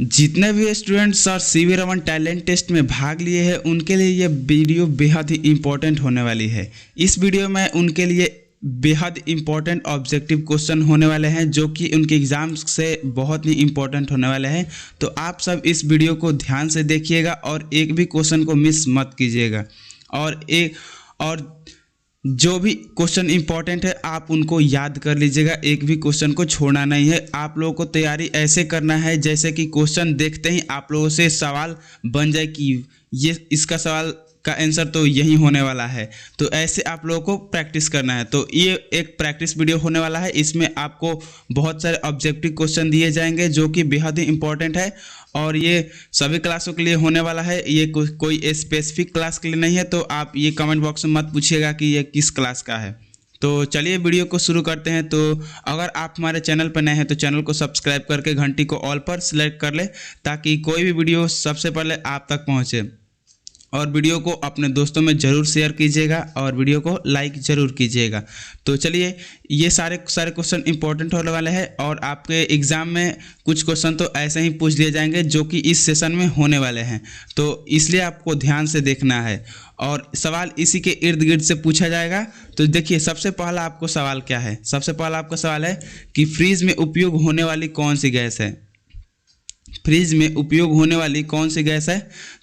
जितने भी स्टूडेंट्स और सीवी रमन टैलेंट टेस्ट में भाग लिए हैं उनके लिए ये वीडियो बेहद ही इम्पोर्टेंट होने वाली है। इस वीडियो में उनके लिए बेहद इम्पोर्टेंट ऑब्जेक्टिव क्वेश्चन होने वाले हैं जो कि उनके एग्ज़ाम से बहुत ही इम्पोर्टेंट होने वाले हैं। तो आप सब इस वीडियो को ध्यान से देखिएगा और एक भी क्वेश्चन को मिस मत कीजिएगा। और जो भी क्वेश्चन इंपॉर्टेंट है आप उनको याद कर लीजिएगा, एक भी क्वेश्चन को छोड़ना नहीं है। आप लोगों को तैयारी ऐसे करना है जैसे कि क्वेश्चन देखते ही आप लोगों से सवाल बन जाए कि ये इसका सवाल का आंसर तो यही होने वाला है। तो ऐसे आप लोगों को प्रैक्टिस करना है। तो ये एक प्रैक्टिस वीडियो होने वाला है। इसमें आपको बहुत सारे ऑब्जेक्टिव क्वेश्चन दिए जाएंगे जो कि बेहद ही इंपॉर्टेंट है और ये सभी क्लासों के लिए होने वाला है। ये कोई स्पेसिफिक क्लास के लिए नहीं है। तो आप ये कमेंट बॉक्स में मत पूछिएगा कि ये किस क्लास का है। तो चलिए वीडियो को शुरू करते हैं। तो अगर आप हमारे चैनल पर नए हैं तो चैनल को सब्सक्राइब करके घंटी को ऑल पर सिलेक्ट कर ले ताकि कोई भी वीडियो सबसे पहले आप तक पहुँचे। और वीडियो को अपने दोस्तों में ज़रूर शेयर कीजिएगा और वीडियो को लाइक ज़रूर कीजिएगा। तो चलिए, ये सारे क्वेश्चन इंपॉर्टेंट होने वाले हैं और आपके एग्ज़ाम में कुछ क्वेश्चन तो ऐसे ही पूछ दिए जाएंगे जो कि इस सेशन में होने वाले हैं। तो इसलिए आपको ध्यान से देखना है और सवाल इसी के इर्द गिर्द से पूछा जाएगा। तो देखिए, सबसे पहला आपको सवाल क्या है। सबसे पहला आपका सवाल है कि फ्रीज में उपयोग होने वाली कौन सी गैस है। फ्रीज में उपयोग होने वाली कौन सी गैस है,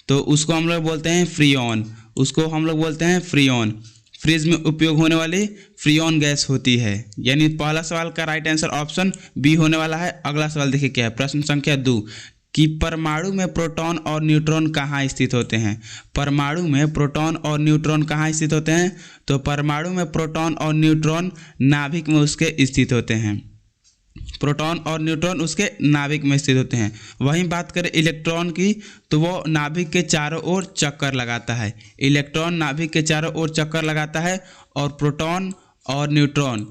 तो उसको हम लोग बोलते हैं फ्रीऑन। उसको हम लोग बोलते हैं फ्रीऑन। फ्रीज में उपयोग होने वाली फ्रीऑन गैस होती है। यानी पहला सवाल का राइट आंसर ऑप्शन बी होने वाला है। अगला सवाल देखिए क्या है। प्रश्न संख्या 2 कि परमाणु में प्रोटॉन और न्यूट्रॉन कहाँ स्थित होते हैं। परमाणु में प्रोटॉन और न्यूट्रॉन कहाँ स्थित होते हैं, तो परमाणु में प्रोटॉन और न्यूट्रॉन नाभिक में उसके स्थित होते हैं। प्रोटॉन और न्यूट्रॉन उसके नाभिक में स्थित होते हैं। वहीं बात करें इलेक्ट्रॉन की, तो वो नाभिक के चारों ओर चक्कर लगाता है। इलेक्ट्रॉन नाभिक के चारों ओर चक्कर लगाता है और प्रोटॉन और न्यूट्रॉन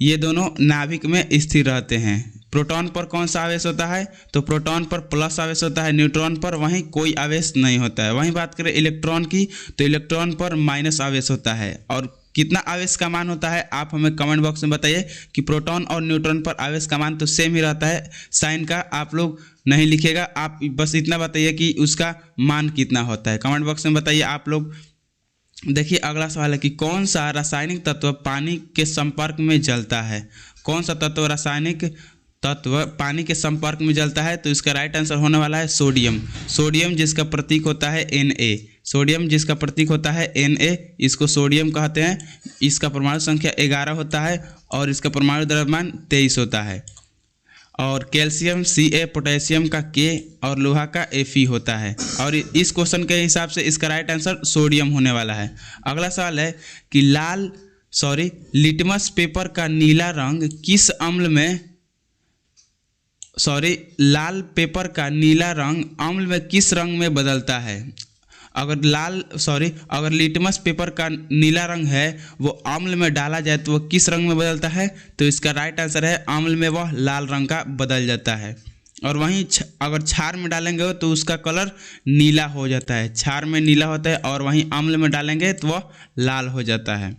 ये दोनों नाभिक में स्थिर रहते हैं। प्रोटॉन पर कौन सा आवेश होता है, तो प्रोटॉन पर प्लस आवेश होता है, न्यूट्रॉन पर वहीं कोई आवेश नहीं होता है। वहीं बात करें इलेक्ट्रॉन की, तो इलेक्ट्रॉन पर माइनस आवेश होता है। और कितना आवेश का मान होता है आप हमें कमेंट बॉक्स में बताइए कि प्रोटॉन और न्यूट्रॉन पर आवेश का मान तो सेम ही रहता है। साइन का आप लोग नहीं लिखेगा, आप बस इतना बताइए कि उसका मान कितना होता है। कमेंट बॉक्स में बताइए आप लोग। देखिए, अगला सवाल है कि कौन सा रासायनिक तत्व पानी के संपर्क में जलता है। कौन सा तत्व रासायनिक तत्व पानी के संपर्क में जलता है, तो इसका राइट आंसर होने वाला है सोडियम। सोडियम जिसका प्रतीक होता है Na। सोडियम जिसका प्रतीक होता है Na, इसको सोडियम कहते हैं। इसका परमाणु संख्या 11 होता है और इसका परमाणु द्रव्यमान 23 होता है। और कैल्शियम Ca, पोटेशियम का K और लोहा का Fe होता है। और इस क्वेश्चन के हिसाब से इसका राइट आंसर सोडियम होने वाला है। अगला सवाल है कि लिटमस पेपर का नीला रंग किस अम्ल में लाल पेपर का नीला रंग अम्ल में किस रंग में बदलता है। अगर लिटमस पेपर का नीला रंग है वो अम्ल में डाला जाए तो वह किस रंग में बदलता है, तो इसका राइट आंसर है अम्ल में वह लाल रंग का बदल जाता है। और वहीं अगर क्षार में डालेंगे तो उसका कलर नीला हो जाता है। क्षार में नीला होता है और वहीं अम्ल में डालेंगे तो वह लाल हो जाता है।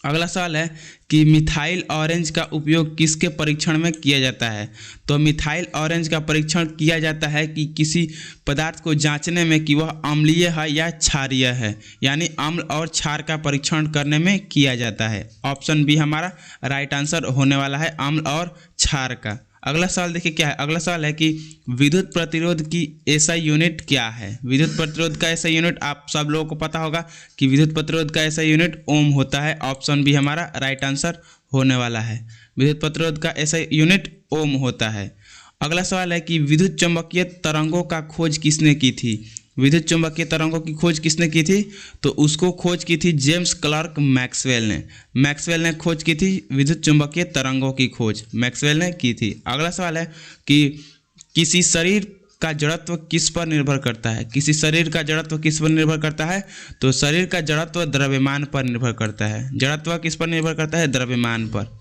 अगला सवाल है कि मिथाइल ऑरेंज का उपयोग किसके परीक्षण में किया जाता है। तो मिथाइल ऑरेंज का परीक्षण किया जाता है कि किसी पदार्थ को जांचने में कि वह अम्लीय है या क्षारीय है। यानी अम्ल और क्षार का परीक्षण करने में किया जाता है। ऑप्शन बी हमारा राइट आंसर होने वाला है, अम्ल और क्षार का। अगला सवाल देखिए क्या है। अगला सवाल है कि विद्युत प्रतिरोध की एसआई यूनिट क्या है। विद्युत प्रतिरोध का एसआई यूनिट आप सब लोगों को पता होगा कि विद्युत प्रतिरोध का एसआई यूनिट ओम होता है। ऑप्शन बी हमारा राइट आंसर होने वाला है। विद्युत प्रतिरोध का एसआई यूनिट ओम होता है। अगला सवाल है कि विद्युत चुम्बकीय तरंगों का खोज किसने की थी। विद्युत चुम्बकीय तरंगों की खोज किसने की थी, तो उसको खोज की थी जेम्स क्लर्क मैक्सवेल ने। मैक्सवेल ने खोज की थी विद्युत चुम्बकीय तरंगों की खोज मैक्सवेल ने की थी। अगला सवाल है कि किसी शरीर का जड़त्व किस पर निर्भर करता है। किसी शरीर का जड़त्व किस पर निर्भर करता है, तो शरीर का जड़त्व द्रव्यमान पर निर्भर करता है। जड़त्व किस पर निर्भर करता है, द्रव्यमान पर।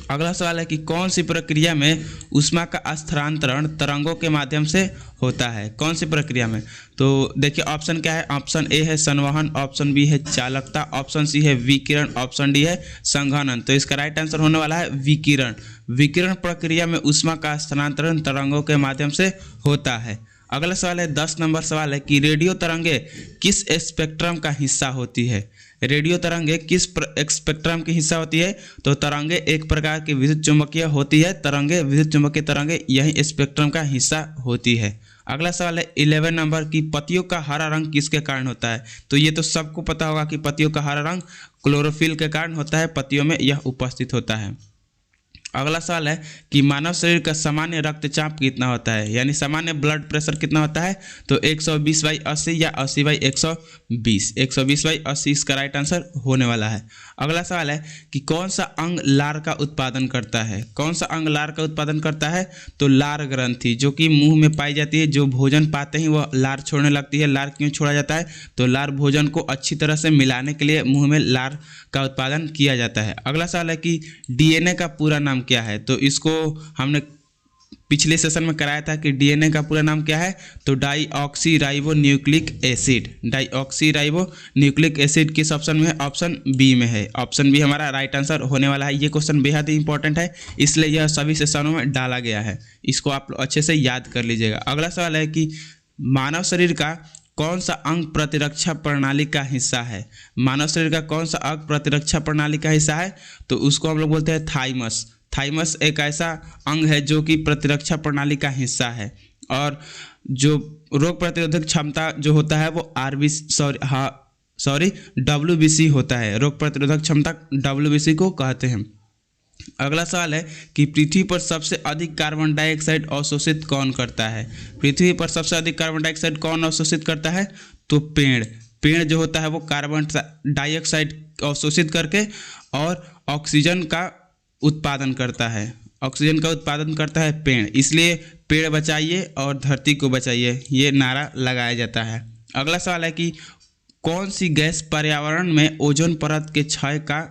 अगला सवाल है कि कौन सी प्रक्रिया में ऊष्मा का स्थानांतरण तरंगों के माध्यम से होता है, कौन सी प्रक्रिया में। तो देखिए ऑप्शन क्या है, ऑप्शन ए है संवहन, ऑप्शन बी है चालकता, ऑप्शन सी है विकिरण, ऑप्शन डी है संघनन। तो इसका राइट आंसर होने वाला है विकिरण। विकिरण प्रक्रिया में ऊष्मा का स्थानांतरण तरंगों के माध्यम से होता है। अगला सवाल है 10 नंबर सवाल है कि रेडियो तरंगे किस स्पेक्ट्रम का हिस्सा होती है। रेडियो तरंगे किस स्पेक्ट्रम की हिस्सा होती है। तो तरंगे एक प्रकार की विद्युत चुम्बकीय होती है, तरंगे विद्युत चुम्बकीय तरंगे यही स्पेक्ट्रम का हिस्सा होती है। अगला सवाल है 11 नंबर की पत्तियों का हरा रंग किसके कारण होता है। तो ये तो सबको पता होगा कि पत्तियों का हरा रंग क्लोरोफिल के कारण होता है, पत्तियों में यह उपस्थित होता है। अगला सवाल है कि मानव शरीर का सामान्य रक्तचाप कितना होता है, यानी सामान्य ब्लड प्रेशर कितना होता है। तो 120/80 या 80/120, 120/80 इसका राइट आंसर होने वाला है। अगला सवाल है कि कौन सा अंग लार का उत्पादन करता है, कौन सा अंग लार का उत्पादन करता है। तो लार ग्रंथि जो कि मुंह में पाई जाती है, जो भोजन पाते ही वह लार छोड़ने लगती है। लार क्यों छोड़ा जाता है। तो लार भोजन को अच्छी तरह से मिलाने के लिए मुंह में लार का उत्पादन किया जाता है। अगला सवाल है कि डीएनए का पूरा नाम क्या है। तो इसको हमने पिछले सेशन में कराया था कि डीएनए का पूरा नाम क्या है। तो deoxy ribo nucleic acid, deoxy ribo nucleic acid किस ऑप्शन में है। ऑप्शन बी में है, ऑप्शन बी हमारा राइट आंसर होने वाला है। ये क्वेश्चन बेहद ही इंपॉर्टेंट है, इसलिए यह सभी सेशनों में डाला गया है, इसको आप अच्छे से याद कर लीजिएगा। अगला सवाल है कि मानव शरीर का कौन सा अंग प्रतिरक्षा प्रणाली का हिस्सा है। मानव शरीर का कौन सा अंग प्रतिरक्षा प्रणाली का हिस्सा है। तो उसको हम लोग बोलते हैं थाइमस। थाइमस एक ऐसा अंग है जो कि प्रतिरक्षा प्रणाली का हिस्सा है, और जो रोग प्रतिरोधक क्षमता जो होता है वो WBC होता है, रोग प्रतिरोधक क्षमता WBC को कहते हैं। अगला सवाल है कि पृथ्वी पर सबसे अधिक कार्बन डाइऑक्साइड अवशोषित कौन करता है। पृथ्वी पर सबसे अधिक कार्बन डाइऑक्साइड कौन अवशोषित करता है। तो पेड़ जो होता है वो कार्बन डाइऑक्साइड अवशोषित करके और ऑक्सीजन का उत्पादन करता है, ऑक्सीजन का उत्पादन करता है पेड़। इसलिए पेड़ बचाइए और धरती को बचाइए, ये नारा लगाया जाता है। अगला सवाल है कि कौन सी गैस पर्यावरण में ओजोन परत के क्षय का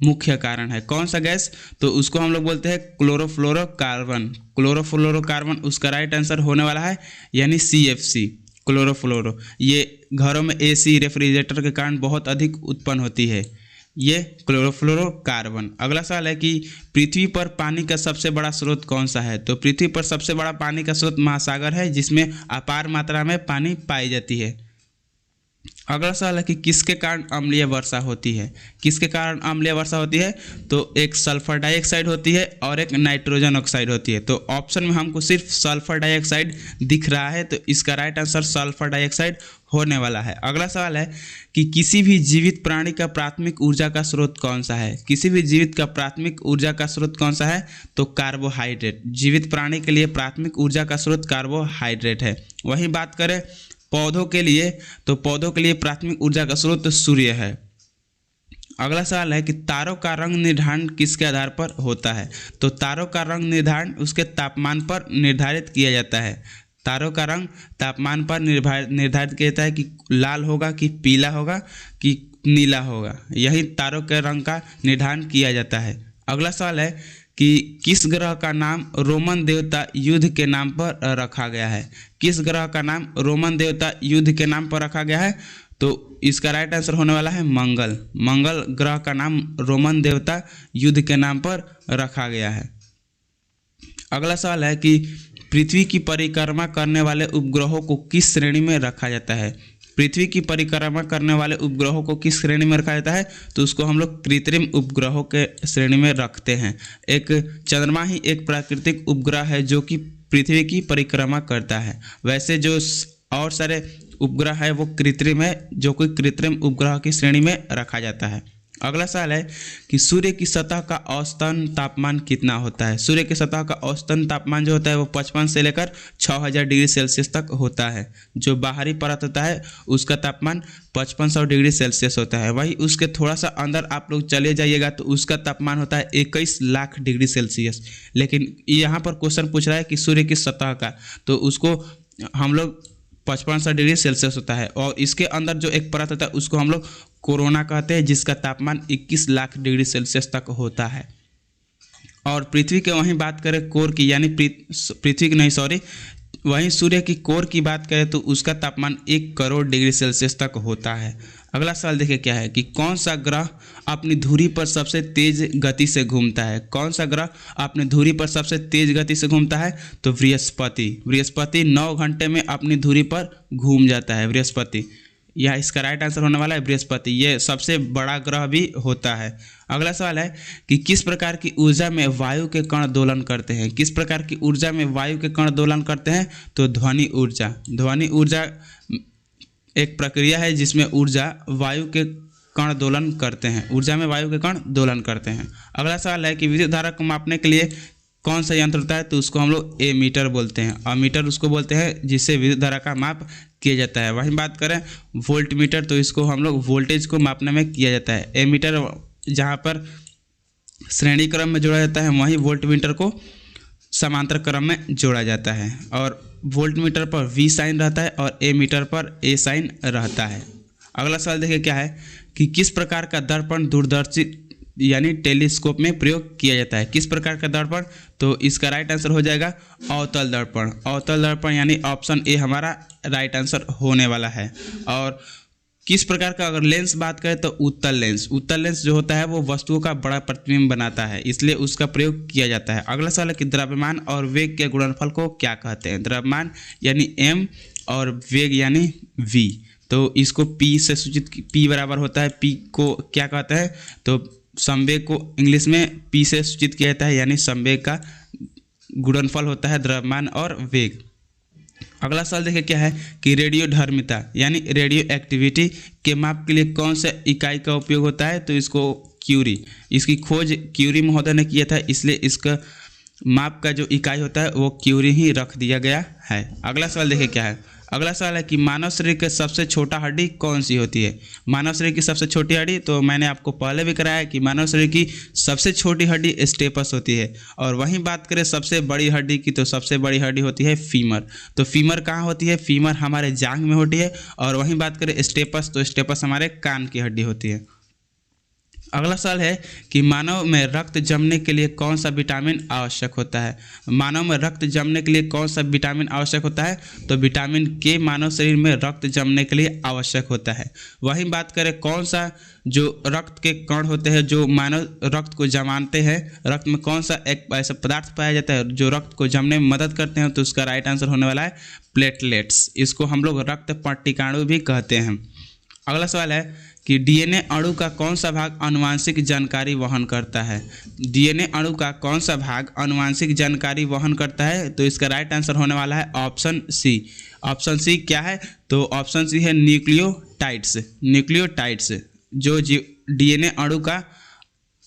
मुख्य कारण है। कौन सा गैस। तो उसको हम लोग बोलते हैं क्लोरोफ्लोरोकार्बन। क्लोरोफ्लोरोकार्बन उसका राइट आंसर होने वाला है, यानी CFC क्लोरोफ्लोरो। ये घरों में AC रेफ्रिजरेटर के कारण बहुत अधिक उत्पन्न होती है, ये क्लोरोफ्लोरोकार्बन। अगला सवाल है कि पृथ्वी पर पानी का सबसे बड़ा स्रोत कौन सा है। तो पृथ्वी पर सबसे बड़ा पानी का स्रोत महासागर है, जिसमें अपार मात्रा में पानी पाई जाती है। अगला सवाल है कि किसके कारण अम्लीय वर्षा होती है। किसके कारण अम्लीय वर्षा होती है। तो एक सल्फर डाइऑक्साइड होती है और एक नाइट्रोजन ऑक्साइड होती है। तो ऑप्शन में हमको सिर्फ सल्फर डाइऑक्साइड दिख रहा है, तो इसका राइट आंसर सल्फर डाइऑक्साइड होने वाला है। अगला सवाल है कि किसी भी जीवित प्राणी का प्राथमिक ऊर्जा का स्रोत कौन सा है। किसी भी जीवित का प्राथमिक ऊर्जा का स्रोत कौन सा है। तो कार्बोहाइड्रेट। जीवित प्राणी के लिए प्राथमिक ऊर्जा का स्रोत कार्बोहाइड्रेट है। वहीं बात करें पौधों के लिए, तो पौधों के लिए प्राथमिक ऊर्जा का स्रोत सूर्य है। अगला सवाल है कि तारों का रंग निर्धारण किसके आधार पर होता है। तो तारों का रंग निर्धारण उसके तापमान पर निर्धारित किया जाता है। तारों का रंग तापमान पर निर्धारित किया जाता है कि लाल होगा कि पीला होगा कि नीला होगा, यही तारों के रंग का निर्धारण किया जाता है। अगला सवाल है कि किस ग्रह का नाम रोमन देवता युद्ध के नाम पर रखा गया है। किस ग्रह का नाम रोमन देवता युद्ध के नाम पर रखा गया है। तो इसका राइट आंसर होने वाला है मंगल। मंगल ग्रह का नाम रोमन देवता युद्ध के नाम पर रखा गया है। अगला सवाल है कि पृथ्वी की परिक्रमा करने वाले उपग्रहों को किस श्रेणी में रखा जाता है। पृथ्वी की परिक्रमा करने वाले उपग्रहों को किस श्रेणी में रखा जाता है। तो उसको हम लोग कृत्रिम उपग्रहों के श्रेणी में रखते हैं। एक चंद्रमा ही एक प्राकृतिक उपग्रह है जो कि पृथ्वी की परिक्रमा करता है। वैसे जो और सारे उपग्रह है वो कृत्रिम है, जो कि कृत्रिम उपग्रह की श्रेणी में रखा जाता है। अगला सवाल है कि सूर्य की सतह का औसतन तापमान कितना होता है। सूर्य की सतह का औसतन तापमान जो होता है वो 55 से लेकर 6000 डिग्री सेल्सियस तक होता है। जो बाहरी परत होता है उसका तापमान 5500 डिग्री सेल्सियस होता है। वही उसके थोड़ा सा अंदर आप लोग चले जाइएगा तो उसका तापमान होता है 21 लाख डिग्री सेल्सियस। लेकिन यहाँ पर क्वेश्चन पूछ रहा है कि सूर्य की सतह का, तो उसको हम लोग 5500 डिग्री सेल्सियस होता है, और इसके अंदर जो एक परत होता है उसको हम लोग कोरोना कहते हैं, जिसका तापमान 21 लाख डिग्री सेल्सियस तक होता है। और पृथ्वी के वहीं बात करें कोर की, यानी पृथ्वी की नहीं सॉरी, वहीं सूर्य की कोर की बात करें तो उसका तापमान 1 करोड़ डिग्री सेल्सियस तक होता है। अगला सवाल देखिए क्या है कि कौन सा ग्रह अपनी धुरी पर सबसे तेज गति से घूमता है। कौन सा ग्रह अपनी धुरी पर सबसे तेज गति से घूमता है? तो बृहस्पति 9 घंटे में अपनी धुरी पर घूम जाता है बृहस्पति। यह इसका राइट आंसर होने वाला है बृहस्पति। ये सबसे बड़ा ग्रह भी होता है। अगला सवाल है कि किस प्रकार की ऊर्जा में वायु के कण दोलन करते हैं। किस प्रकार की ऊर्जा में वायु के कण दोलन करते हैं? तो ध्वनि ऊर्जा एक प्रक्रिया है जिसमें ऊर्जा वायु के कण दोलन करते हैं, ऊर्जा में वायु के कण दोलन करते हैं। अगला सवाल है कि विद्युत धारा को मापने के लिए कौन सा यंत्र होता है? तो उसको हम लोग एमीटर बोलते हैं। अमीटर उसको बोलते हैं जिससे विद्युत धारा का माप किया जाता है। वहीं बात करें वोल्ट मीटर, तो इसको हम लोग वोल्टेज को मापने में किया जाता है। एमीटर जहाँ पर श्रेणी क्रम में जोड़ा जाता है, वहीं वोल्ट मीटर को समांतर क्रम में जोड़ा जाता है। और वोल्ट मीटर पर V साइन रहता है और ए मीटर पर A साइन रहता है। अगला सवाल देखिए क्या है कि किस प्रकार का दर्पण दूरदर्शी यानी टेलीस्कोप में प्रयोग किया जाता है। किस प्रकार का दर्पण? तो इसका राइट आंसर हो जाएगा अवतल दर्पण यानी ऑप्शन ए हमारा राइट आंसर होने वाला है। और किस प्रकार का अगर लेंस बात करें तो उत्तल लेंस जो होता है वो वस्तुओं का बड़ा प्रतिबिंब बनाता है, इसलिए उसका प्रयोग किया जाता है। अगला सवाल है कि द्रव्यमान और वेग के गुणनफल को क्या कहते हैं। द्रव्यमान यानी m और वेग यानी v, तो इसको p से सूचित, p बराबर होता है, p को क्या कहते हैं? तो संवेग को इंग्लिश में p से सूचित किया जाता है, यानी संवेग का गुणनफल होता है द्रव्यमान और वेग। अगला सवाल देखिए क्या है कि रेडियोधर्मिता यानी रेडियो एक्टिविटी के माप के लिए कौन सा इकाई का उपयोग होता है। तो इसको क्यूरी, इसकी खोज क्यूरी महोदय ने किया था, इसलिए इसका माप का जो इकाई होता है वो क्यूरी ही रख दिया गया है। अगला सवाल देखिए क्या है। अगला सवाल है कि मानव शरीर की सबसे छोटा हड्डी कौन सी होती है। मानव शरीर की सबसे छोटी हड्डी, तो मैंने आपको पहले भी कराया है कि मानव शरीर की सबसे छोटी हड्डी स्टेपस होती है। और वहीं बात करें सबसे बड़ी हड्डी की, तो सबसे बड़ी हड्डी होती है फीमर। तो फीमर कहाँ होती है? फीमर हमारे जांघ में होती है। और वहीं बात करें स्टेपस, तो स्टेपस हमारे कान की हड्डी होती है। अगला सवाल है कि मानव में रक्त जमने के लिए कौन सा विटामिन आवश्यक होता है। मानव में रक्त जमने के लिए कौन सा विटामिन आवश्यक होता है? तो विटामिन के मानव शरीर में रक्त जमने के लिए आवश्यक होता है। वहीं बात करें कौन सा जो रक्त के कण होते हैं जो मानव रक्त को जमाते हैं, रक्त में कौन सा एक ऐसा पदार्थ पाया जाता है जो रक्त को जमने में मदद करते हैं, तो उसका राइट आंसर होने वाला है प्लेटलेट्स। इसको हम लोग रक्त पट्टिकाणु भी कहते हैं। अगला सवाल है कि डीएनए अणु का कौन सा भाग आनुवांशिक जानकारी वहन करता है। डीएनए अणु का कौन सा भाग आनुवांशिक जानकारी वहन करता है? तो इसका राइट आंसर होने वाला है ऑप्शन सी। ऑप्शन सी क्या है? तो ऑप्शन सी है न्यूक्लियोटाइड्स, जो डीएनए अणु का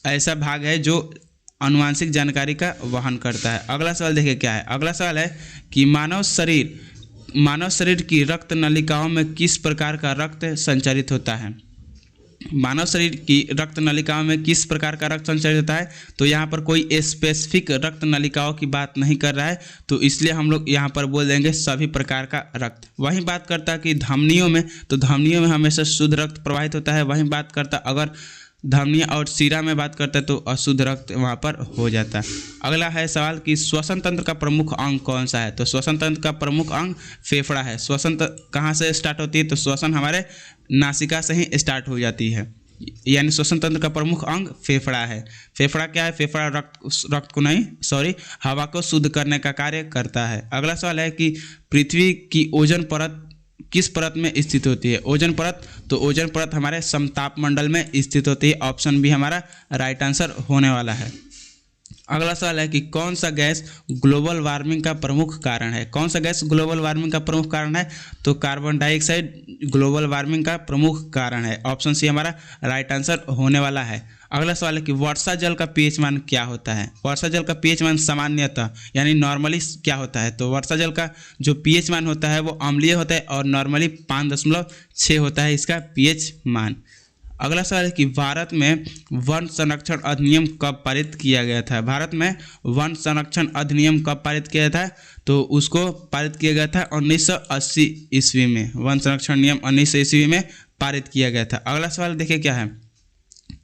ऐसा भाग है जो आनुवांशिक जानकारी का वहन करता है। अगला सवाल देखिए क्या है। अगला सवाल है कि मानव शरीर की रक्त नलिकाओं में किस प्रकार का रक्त संचारित होता है। मानव शरीर की रक्त नलिकाओं में किस प्रकार का रक्त संचारित होता है? तो यहाँ पर कोई स्पेसिफिक रक्त नलिकाओं की बात नहीं कर रहा है, तो इसलिए हम लोग यहाँ पर बोल देंगे सभी प्रकार का रक्त। वहीं बात करता है कि धमनियों में, तो धमनियों में हमेशा शुद्ध रक्त प्रवाहित होता है। वहीं बात करता अगर धमनियाँ और शिरा में बात करता है तो अशुद्ध रक्त वहाँ पर हो जाता है। अगला है सवाल कि श्वसन तंत्र का प्रमुख अंग कौन सा है। तो श्वसन तंत्र का प्रमुख अंग फेफड़ा है। श्वसन कहाँ से स्टार्ट होती है? तो श्वसन हमारे नासिका से ही स्टार्ट हो जाती है, यानी श्वसन तंत्र का प्रमुख अंग फेफड़ा है। फेफड़ा क्या है? फेफड़ा हवा को शुद्ध करने का कार्य करता है। अगला सवाल है कि पृथ्वी की ओजोन परत किस परत में स्थित होती है। ओजोन परत, तो ओजोन परत हमारे समताप मंडल में स्थित होती है। ऑप्शन बी हमारा राइट आंसर होने वाला है। अगला सवाल है कि कौन सा गैस ग्लोबल वार्मिंग का प्रमुख कारण है। कौन सा गैस ग्लोबल वार्मिंग का प्रमुख कारण है? तो कार्बन डाइऑक्साइड ग्लोबल वार्मिंग का प्रमुख कारण है। ऑप्शन सी हमारा राइट आंसर होने वाला है। अगला सवाल है कि वर्षा जल का पीएच मान क्या होता है। वर्षा जल का पीएच मान सामान्यतः यानी नॉर्मली क्या होता है? तो वर्षा जल का जो पीएच मान होता है वो अम्लीय होता है और नॉर्मली 5.6 होता है इसका पीएच मान। अगला सवाल है कि भारत में वन संरक्षण अधिनियम कब पारित किया गया था। भारत में वन संरक्षण अधिनियम कब पारित किया था? तो उसको पारित किया गया था 1980 ईस्वी में। वन संरक्षण नियम 1980 ईस्वी में पारित किया गया था। अगला सवाल देखिए क्या है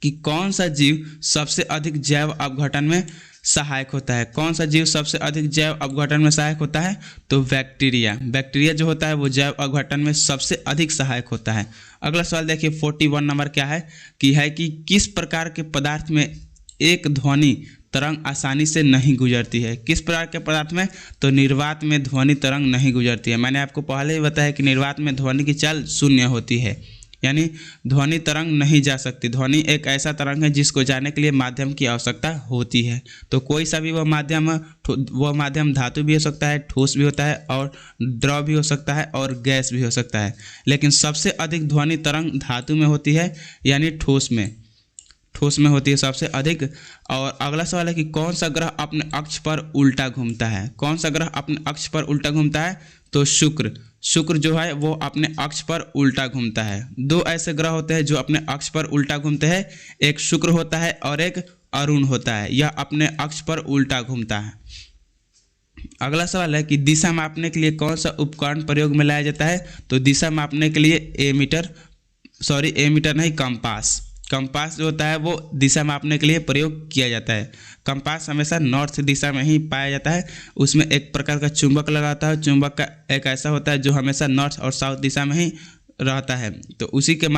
कि कौन सा जीव सबसे अधिक जैव अपघटन में सहायक होता है। कौन सा जीव सबसे अधिक जैव अपघटन में सहायक होता है? तो बैक्टीरिया। बैक्टीरिया जो होता है वो जैव अपघटन में सबसे अधिक सहायक होता है। अगला सवाल देखिए 41 नंबर क्या है कि किस प्रकार के पदार्थ में एक ध्वनि तरंग आसानी से नहीं गुजरती है? किस प्रकार के पदार्थ में? तो निर्वात में ध्वनि तरंग नहीं गुजरती है। मैंने आपको पहले ही बताया कि निर्वात में ध्वनि की चाल शून्य होती है, यानी ध्वनि तरंग नहीं जा सकती। ध्वनि एक ऐसा तरंग है जिसको जाने के लिए माध्यम की आवश्यकता होती है। तो कोई सा भी वह माध्यम धातु भी हो सकता है, ठोस भी होता है, और द्रव भी हो सकता है, और गैस भी हो सकता है। लेकिन सबसे अधिक ध्वनि तरंग धातु में होती है, यानी ठोस में होती है सबसे अधिक। और अगला सवाल है कि कौन सा ग्रह अपने अक्ष पर उल्टा घूमता है? कौन सा ग्रह अपने अक्ष पर उल्टा घूमता है? तो शुक्र जो है वो अपने अक्ष पर उल्टा घूमता है। दो ऐसे ग्रह होते हैं जो अपने अक्ष पर उल्टा घूमते हैं, एक शुक्र होता है और एक अरुण होता है। यह अपने अक्ष पर उल्टा घूमता है। अगला सवाल है कि दिशा मापने के लिए कौन सा उपकरण प्रयोग में लाया जाता है? तो दिशा मापने के लिए एमीटर नहीं, कंपास जो होता है वो दिशा मापने के लिए प्रयोग किया जाता है। कंपास हमेशा नॉर्थ दिशा में ही पाया जाता है। उसमें एक प्रकार का चुंबक लगाता है। चुंबक का एक ऐसा होता है जो हमेशा नॉर्थ और साउथ दिशा में ही रहता है। तो उसी के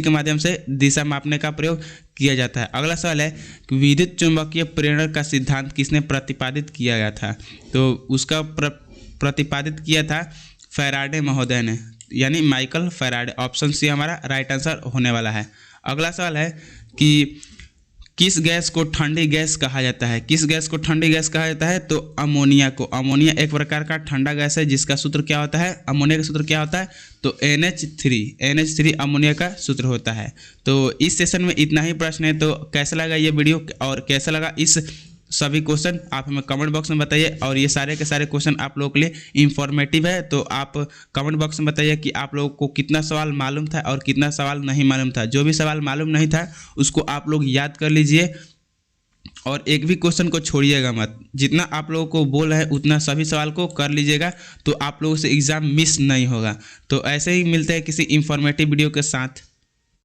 माध्यम से दिशा मापने का प्रयोग किया जाता है। अगला सवाल है कि विद्युत चुंबकीय प्रेरण का सिद्धांत किसने प्रतिपादित किया गया था? तो उसका प्रतिपादित किया था फैराडे महोदय ने, यानी माइकल फैराडे। ऑप्शन सी हमारा राइट आंसर होने वाला है। अगला सवाल है कि किस गैस को ठंडी गैस कहा जाता है? किस गैस को ठंडी गैस कहा जाता है? तो अमोनिया को। अमोनिया एक प्रकार का ठंडा गैस है जिसका सूत्र क्या होता है? अमोनिया का सूत्र क्या होता है? तो NH3 अमोनिया का सूत्र होता है। तो इस सेशन में इतना ही प्रश्न है। तो कैसा लगा ये वीडियो और कैसा लगा इस सभी क्वेश्चन आप हमें कमेंट बॉक्स में बताइए। और ये सारे के सारे क्वेश्चन आप लोगों के लिए इंफॉर्मेटिव है, तो आप कमेंट बॉक्स में बताइए कि आप लोगों को कितना सवाल मालूम था और कितना सवाल नहीं मालूम था। जो भी सवाल मालूम नहीं था उसको आप लोग याद कर लीजिए और एक भी क्वेश्चन को छोड़िएगा मत। जितना आप लोगों को बोल है उतना सभी सवाल को कर लीजिएगा, तो आप लोगों से एग्ज़ाम मिस नहीं होगा। तो ऐसे ही मिलते हैं किसी इंफॉर्मेटिव वीडियो के साथ।